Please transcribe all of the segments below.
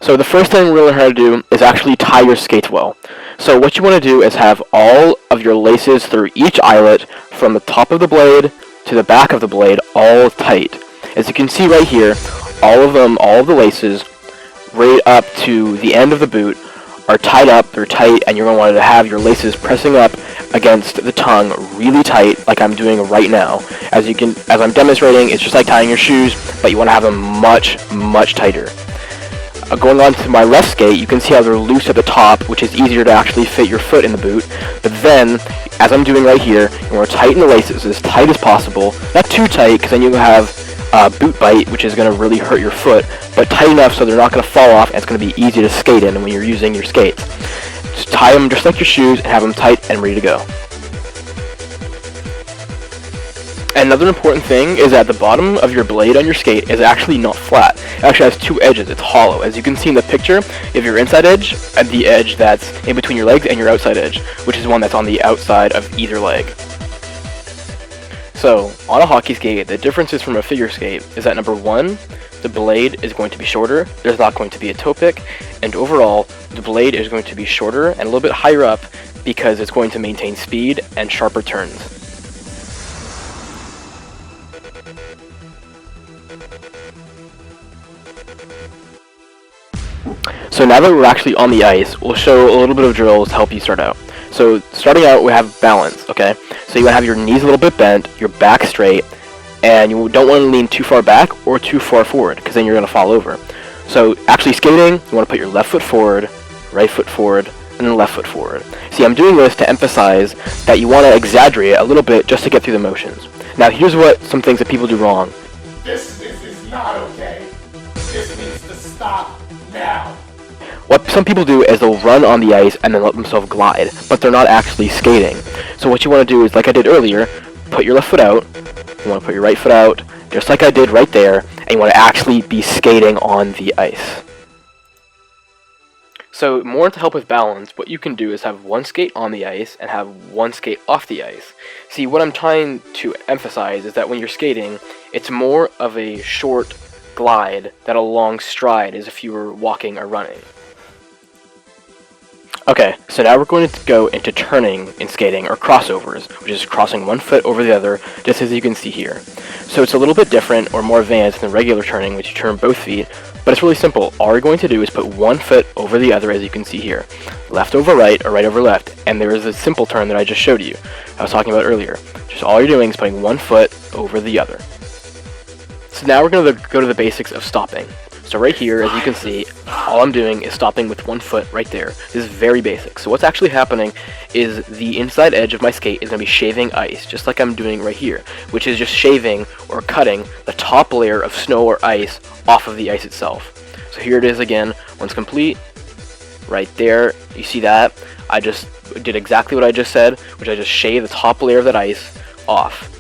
So the first thing we're going to learn how to do is actually tie your skates well. So what you want to do is have all of your laces through each eyelet from the top of the blade to the back of the blade all tight. As you can see right here, all of the laces right up to the end of the boot are tied up, they're tight, and you're going to want to have your laces pressing up against the tongue really tight like I'm doing right now. As I'm demonstrating, it's just like tying your shoes, but you want to have them much, much tighter. Going on to my left skate, you can see how they're loose at the top, which is easier to actually fit your foot in the boot. But then, as I'm doing right here, you want to tighten the laces as tight as possible. Not too tight, because then you have boot bite, which is going to really hurt your foot, but tight enough so they're not going to fall off and it's going to be easy to skate in when you're using your skates. Just tie them just like your shoes and have them tight and ready to go. Another important thing is that the bottom of your blade on your skate is actually not flat. It actually has two edges. It's hollow. As you can see in the picture, if your inside edge and the edge that's in between your legs and your outside edge, which is one that's on the outside of either leg. So, on a hockey skate, the differences from a figure skate is that number one, the blade is going to be shorter, there's not going to be a toe pick, and overall, the blade is going to be shorter and a little bit higher up because it's going to maintain speed and sharper turns. So now that we're actually on the ice, we'll show a little bit of drills to help you start out. So starting out, we have balance, okay? So you want to have your knees a little bit bent, your back straight, and you don't want to lean too far back or too far forward, because then you're going to fall over. So actually skating, you want to put your left foot forward, right foot forward, and then left foot forward. See, I'm doing this to emphasize that you want to exaggerate a little bit just to get through the motions. Now here's some things that people do wrong. This is not okay. This needs to stop now. What some people do is they'll run on the ice and then let themselves glide, but they're not actually skating. So what you want to do is, like I did earlier, put your left foot out, you want to put your right foot out, just like I did right there, and you want to actually be skating on the ice. So more to help with balance, what you can do is have one skate on the ice and have one skate off the ice. See, what I'm trying to emphasize is that when you're skating, it's more of a short glide than a long stride as if you were walking or running. Okay, so now we're going to go into turning in skating, or crossovers, which is crossing one foot over the other, just as you can see here. So it's a little bit different, or more advanced than regular turning, which you turn both feet, but it's really simple. All we're going to do is put one foot over the other, as you can see here. Left over right, or right over left, and there is a simple turn that I just showed you, I was talking about earlier. Just all you're doing is putting one foot over the other. So now we're going to go to the basics of stopping. So right here, as you can see, all I'm doing is stopping with one foot right there. This is very basic. So what's actually happening is the inside edge of my skate is going to be shaving ice, just like I'm doing right here, which is just shaving or cutting the top layer of snow or ice off of the ice itself. So here it is again, once complete, right there, you see that? I just did exactly what I just said, which I just shaved the top layer of that ice off.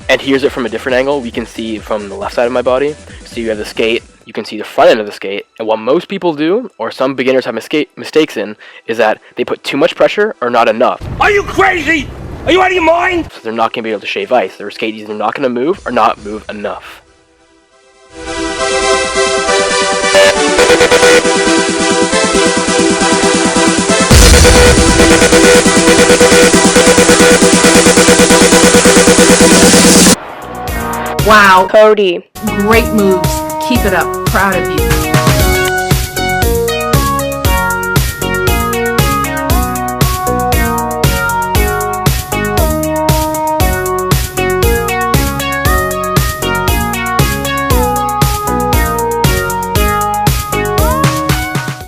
And here's it from a different angle. We can see from the left side of my body. So you have the skate, you can see the front end of the skate, and what most people do, or some beginners have mistakes in, is that they put too much pressure or not enough. Are you crazy? Are you out of your mind? So they're not going to be able to shave ice. Their skate is either not going to move or not move enough. Wow, Cody. great moves. Keep it up. Proud of you.